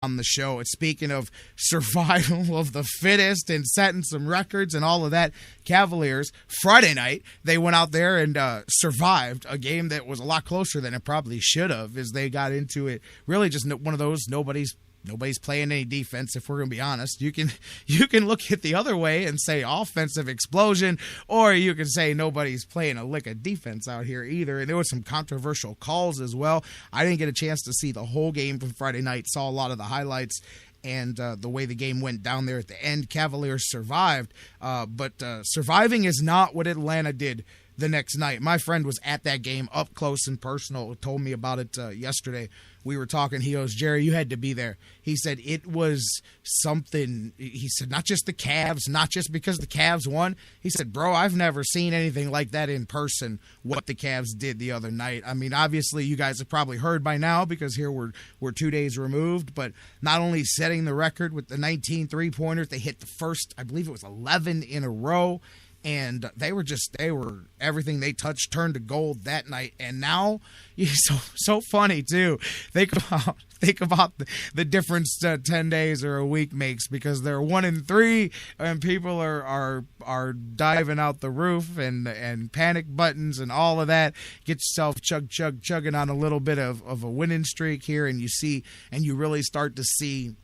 on the show. It's speaking of survival of the fittest and setting some records and all of that. Cavaliers, Friday night, they went out there and survived a game that was a lot closer than it probably should have, as they got into it. Really just one of those nobody's playing any defense, if we're going to be honest. You can look at the other way and say offensive explosion, or you can say nobody's playing a lick of defense out here either. And there was some controversial calls as well. I didn't get a chance to see the whole game from Friday night, saw a lot of the highlights and the way the game went down there at the end. Cavaliers survived, but surviving is not what Atlanta did the next night. My friend was at that game up close and personal, told me about it yesterday. We were talking. He goes, Jerry, you had to be there. He said it was something. He said not just the Cavs, not just because the Cavs won. He said, bro, I've never seen anything like that in person, what the Cavs did the other night. I mean, obviously you guys have probably heard by now because here we're 2 days removed, but not only setting the record with the 19 three-pointers, they hit the first, I believe it was 11 in a row. And they were everything they touched turned to gold that night. And now, so funny too. Think about the difference 10 days or a week makes, because they're 1-3 and people are diving out the roof and panic buttons and all of that. Get yourself chugging on a little bit of a winning streak here, and you really start to see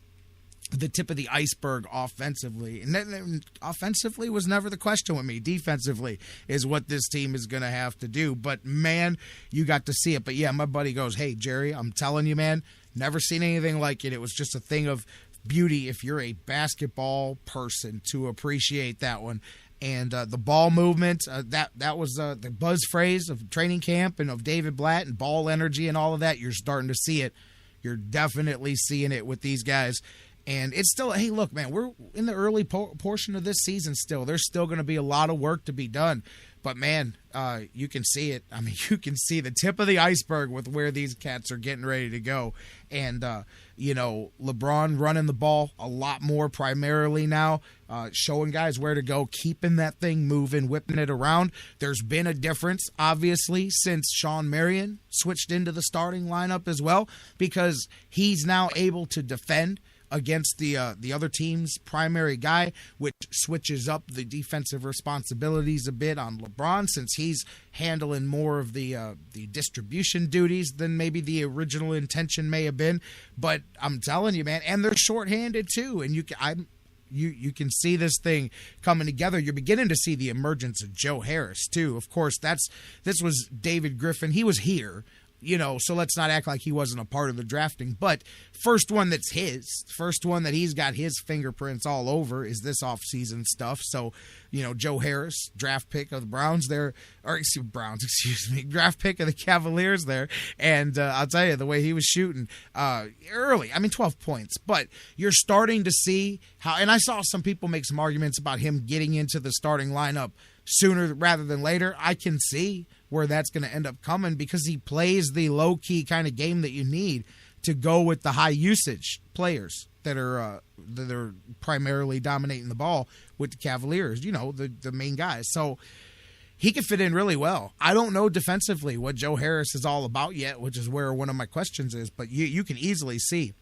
the tip of the iceberg offensively. And then offensively was never the question with me. Defensively is what this team is going to have to do. But, man, you got to see it. But, yeah, my buddy goes, hey, Jerry, I'm telling you, man, never seen anything like it. It was just a thing of beauty if you're a basketball person to appreciate that one. And the ball movement, that was the buzz phrase of training camp and of David Blatt and ball energy and all of that. You're starting to see it. You're definitely seeing it with these guys. And it's still, hey, look, man, we're in the early portion of this season still. There's still going to be a lot of work to be done. But, man, you can see it. I mean, you can see the tip of the iceberg with where these cats are getting ready to go. And, LeBron running the ball a lot more primarily now, showing guys where to go, keeping that thing moving, whipping it around. There's been a difference, obviously, since Sean Marion switched into the starting lineup as well, because he's now able to defend against the other team's primary guy, which switches up the defensive responsibilities a bit on LeBron, since he's handling more of the distribution duties than maybe the original intention may have been. But I'm telling you, man, and they're shorthanded too, and you can see this thing coming together. You're beginning to see the emergence of Joe Harris too. Of course, this was David Griffin. He was here. So let's not act like he wasn't a part of the drafting. But first one that's his, first one that he's got his fingerprints all over is this offseason stuff. So, Joe Harris, draft pick of the Browns there, or draft pick of the Cavaliers there. And I'll tell you, the way he was shooting early, 12 points. But you're starting to see how, and I saw some people make some arguments about him getting into the starting lineup sooner rather than later. I can see where that's going to end up coming, because he plays the low-key kind of game that you need to go with the high-usage players that are primarily dominating the ball with the Cavaliers, the main guys. So he could fit in really well. I don't know defensively what Joe Harris is all about yet, which is where one of my questions is, but you can easily see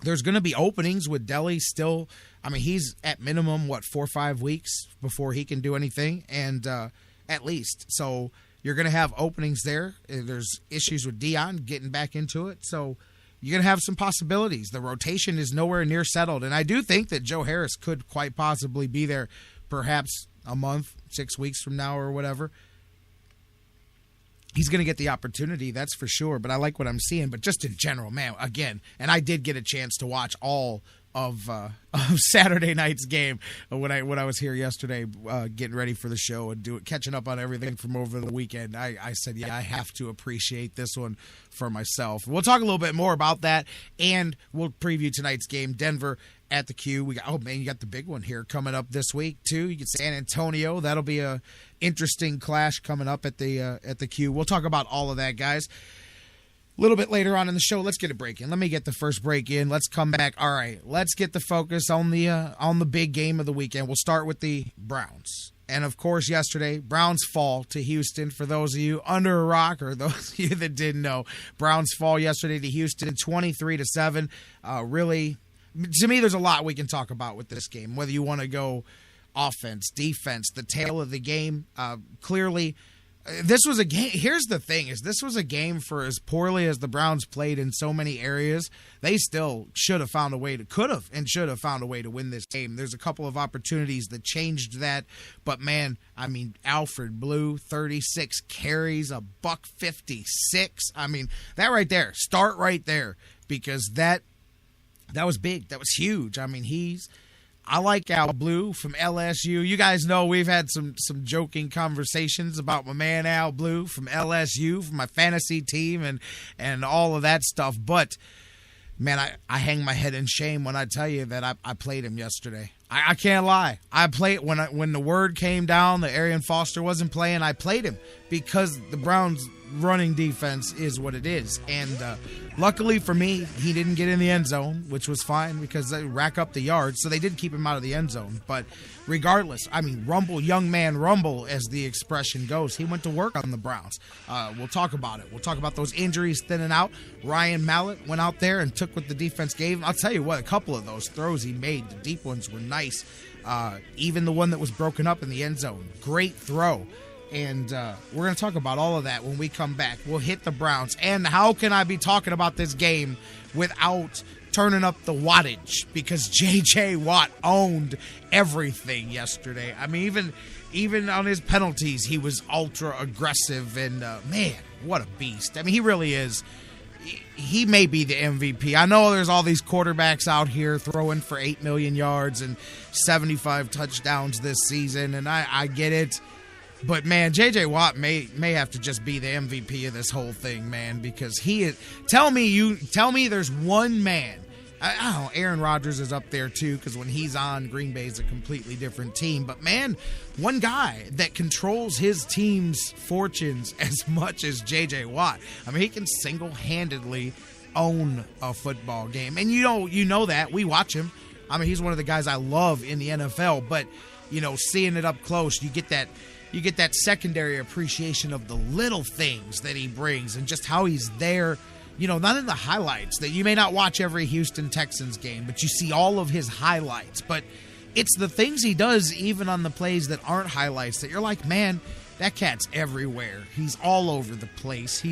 there's going to be openings with Delly still. He's at minimum, 4 or 5 weeks before he can do anything, and at least. So you're going to have openings there. There's issues with Dion getting back into it. So you're going to have some possibilities. The rotation is nowhere near settled. And I do think that Joe Harris could quite possibly be there perhaps a month, 6 weeks from now or whatever. He's going to get the opportunity, that's for sure. But I like what I'm seeing. But just in general, man, again, and I did get a chance to watch all of Saturday night's game when I was here yesterday, getting ready for the show and catching up on everything from over the weekend. I said, yeah, I have to appreciate this one for myself. We'll talk a little bit more about that, and we'll preview tonight's game, Denver at the Q. You got the big one here coming up this week too. You get San Antonio. That'll be a interesting clash coming up at the Q. We'll talk about all of that, guys. A little bit later on in the show, let's get a break in. Let me get the first break in. Let's come back. All right, let's get the focus on the big game of the weekend. We'll start with the Browns. And, of course, yesterday, Browns fall to Houston. For those of you under a rock or those of you that didn't know, Browns fall yesterday to Houston 23-7. Really, to me, there's a lot we can talk about with this game, whether you want to go offense, defense, the tail of the game. Clearly, this was a game. Here's the thing: this was a game for as poorly as the Browns played in so many areas. They still should have found a way to, should have found a way to win this game. There's a couple of opportunities that changed that, but man, I mean, Alfred Blue, 36 carries, $156. I mean, that right there, start right there, because that was big. That was huge. I mean, I like Al Blue from LSU. You guys know we've had some joking conversations about my man Al Blue from LSU, from my fantasy team and all of that stuff. But, man, I hang my head in shame when I tell you that I played him yesterday. I can't lie. I played when the word came down that Arian Foster wasn't playing, I played him because the Browns' running defense is what it is. And luckily for me, he didn't get in the end zone, which was fine because they rack up the yards. So they did keep him out of the end zone. But regardless, I mean, rumble, young man, rumble, as the expression goes. He went to work on the Browns. We'll talk about it. We'll talk about those injuries thinning out. Ryan Mallett went out there and took what the defense gave him. I'll tell you what, a couple of those throws he made, the deep ones were nice. Even the one that was broken up in the end zone. Great throw. And we're going to talk about all of that when we come back. We'll hit the Browns. And how can I be talking about this game without turning up the wattage? Because JJ Watt owned everything yesterday. I mean, even on his penalties, he was ultra aggressive. And, man, what a beast. I mean, he really is. He may be the MVP. I know there's all these quarterbacks out here throwing for 8 million yards and 75 touchdowns this season, and I get it. But, man, J.J. Watt may have to just be the MVP of this whole thing, man, because he is – tell me there's one man. I don't know, Aaron Rodgers is up there too because when he's on, Green Bay is a completely different team. But, man, one guy that controls his team's fortunes as much as J.J. Watt. I mean, he can single-handedly own a football game. And you know that. We watch him. I mean, he's one of the guys I love in the NFL. But, seeing it up close, you get that secondary appreciation of the little things that he brings and just how he's there. Not in the highlights, that you may not watch every Houston Texans game, but you see all of his highlights. But it's the things he does even on the plays that aren't highlights that you're like, man, that cat's everywhere. He's all over the place.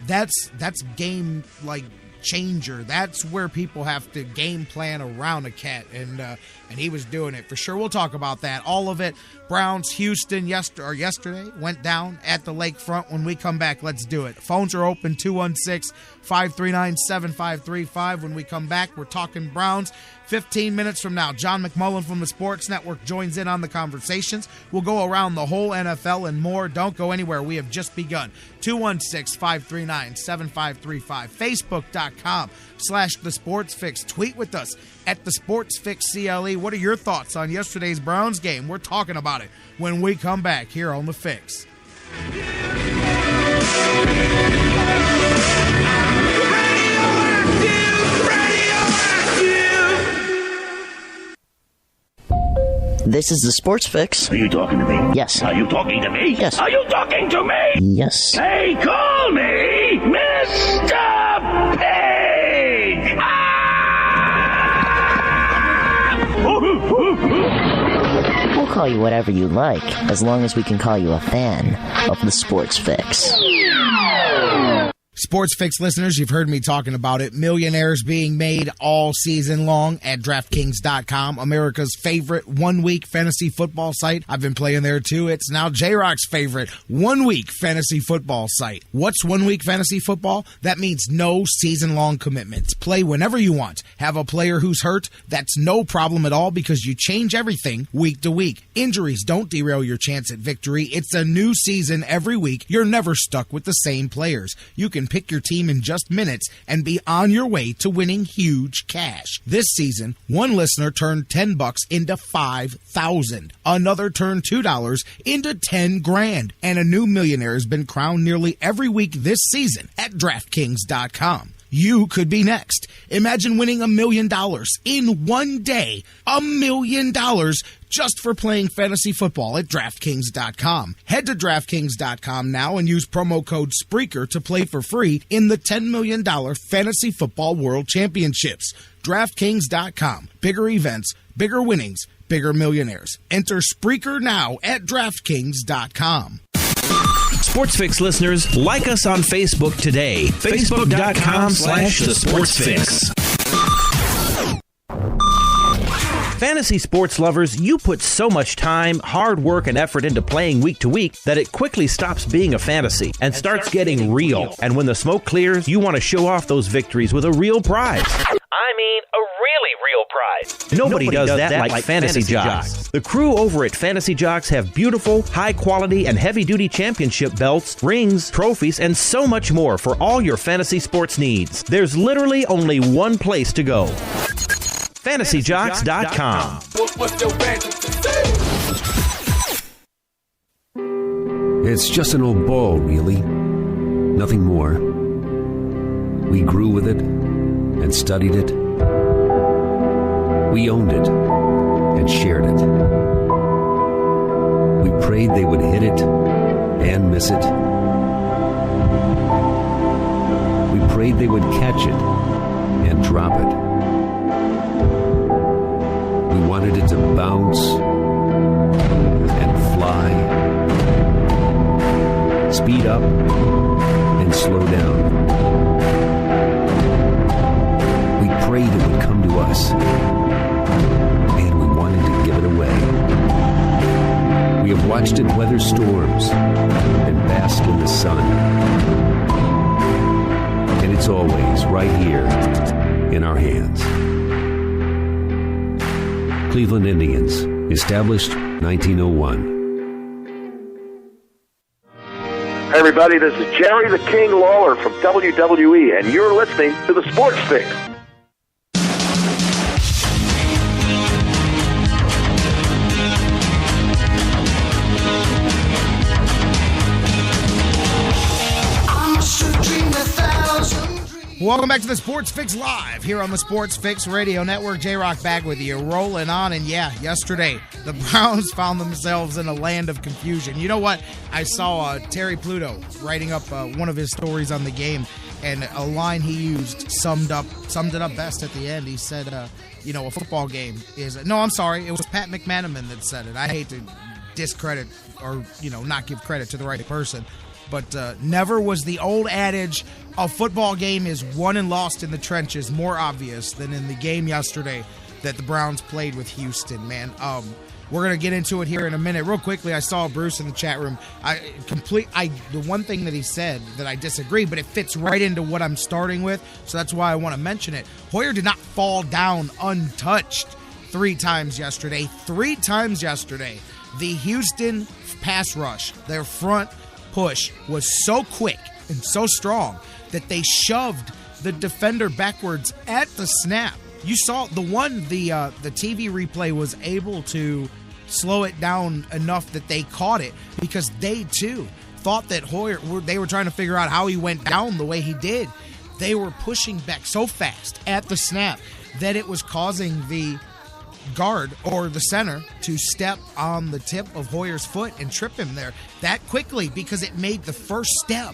That's game like changer. That's where people have to game plan around a cat, and he was doing it for sure. We'll talk about that, all of it. Browns, Houston, yesterday went down at the lakefront. When we come back, let's do it. Phones are open, 216-539-7535. When we come back, we're talking Browns. 15 minutes from now, John McMullen from the Sports Network joins in on the conversations. We'll go around the whole NFL and more. Don't go anywhere. We have just begun. 216-539-7535. Facebook.com/The Sports Fix. Tweet with us at The Sports Fix CLE. What are your thoughts on yesterday's Browns game? We're talking about it when we come back here on The Fix. This is The Sports Fix. Are you talking to me? Yes. Are you talking to me? Yes. Are you talking to me? Yes. Hey, call me Mr. Pig! We'll call you whatever you like, as long as we can call you a fan of The Sports Fix. Sports Fix listeners, you've heard me talking about it. Millionaires being made all season long at DraftKings.com, America's favorite one-week fantasy football site. I've been playing there too. It's now J-Rock's favorite one-week fantasy football site. What's one-week fantasy football? That means no season-long commitments. Play whenever you want. Have a player who's hurt? That's no problem at all because you change everything week to week. Injuries don't derail your chance at victory. It's a new season every week. You're never stuck with the same players. You can can pick your team in just minutes and be on your way to winning huge cash. This season, one listener turned $10 into $5,000. Another turned $2 into $10,000. And a new millionaire has been crowned nearly every week this season at DraftKings.com. You could be next. Imagine winning $1 million in one day. $1 million just for playing fantasy football at DraftKings.com. Head to DraftKings.com now and use promo code Spreaker to play for free in the $10 million Fantasy Football World Championships. DraftKings.com. Bigger events, bigger winnings, bigger millionaires. Enter Spreaker now at DraftKings.com. Sports Fix listeners, like us on Facebook today. Facebook.com/The Sports Fix. Fantasy sports lovers, you put so much time, hard work, and effort into playing week to week that it quickly stops being a fantasy and starts getting real. And when the smoke clears, you want to show off those victories with a real prize. I mean, a really real prize. Nobody does that like Fantasy Jocks. The crew over at Fantasy Jocks have beautiful, high-quality, and heavy-duty championship belts, rings, trophies, and so much more for all your fantasy sports needs. There's literally only one place to go. FantasyJocks.com. It's just an old ball, really. Nothing more. We grew with it and studied it. We owned it and shared it. We prayed they would hit it and miss it. We prayed they would catch it and drop it. We wanted it to bounce and fly, speed up and slow down. We prayed it would come to us, and we wanted to give it away. We have watched it weather storms and bask in the sun. And it's always right here in our hands. Cleveland Indians, established 1901. Hey everybody, this is Jerry the King Lawler from WWE, and you're listening to the Sports Fix. Welcome back to the Sports Fix Live here on the Sports Fix Radio Network. J-Rock back with you, rolling on. And yeah, yesterday the Browns found themselves in a land of confusion. You know what? I saw Terry Pluto writing up one of his stories on the game, and a line he used summed it up best at the end. He said, a football game is... No, I'm sorry. It was Pat McManaman that said it. I hate to discredit or, not give credit to the right person. But never was the old adage, a football game is won and lost in the trenches, more obvious than in the game yesterday that the Browns played with Houston, man. We're going to get into it here in a minute. Real quickly, I saw Bruce in the chat room. The one thing that he said that I disagree, but it fits right into what I'm starting with, so that's why I want to mention it. Hoyer did not fall down untouched 3 times yesterday. 3 times yesterday. The Houston pass rush, their front push was so quick and so strong that they shoved the defender backwards at the snap. You saw the TV replay was able to slow it down enough that they caught it, because they too thought that they were trying to figure out how he went down the way he did. They were pushing back so fast at the snap that it was causing the guard or the center to step on the tip of Hoyer's foot and trip him there that quickly, because it made the first step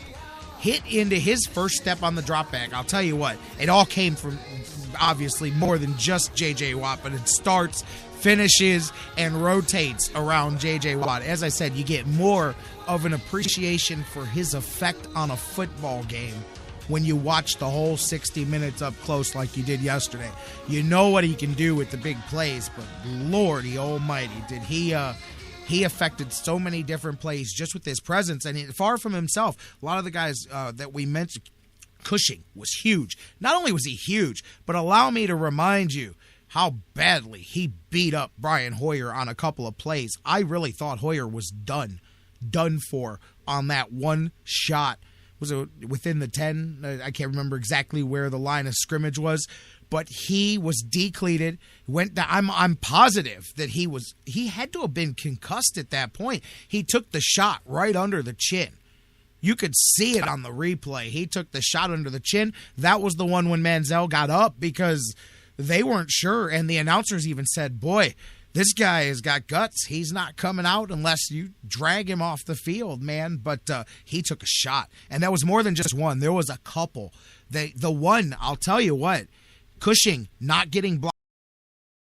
hit into his first step on the drop back. I'll tell you what, it all came from obviously more than just JJ Watt, but it starts, finishes, and rotates around JJ Watt. As I said, you get more of an appreciation for his effect on a football game when you watch the whole 60 minutes up close like you did yesterday. You know what he can do with the big plays, but Lordy almighty, did he affected so many different plays just with his presence, and far from himself. A lot of the guys that we mentioned, Cushing was huge. Not only was he huge, but allow me to remind you how badly he beat up Brian Hoyer on a couple of plays. I really thought Hoyer was done for on that one shot was it within the 10? I can't remember exactly where the line of scrimmage was, but he was decleated. Went down. I'm positive that he had to have been concussed at that point. He took the shot right under the chin. You could see it on the replay. He took the shot under the chin. That was the one when Manziel got up because they weren't sure, and the announcers even said, boy, this guy has got guts. He's not coming out unless you drag him off the field, man. But he took a shot, and that was more than just one. There was a couple. The one, I'll tell you what, Cushing not getting blocked.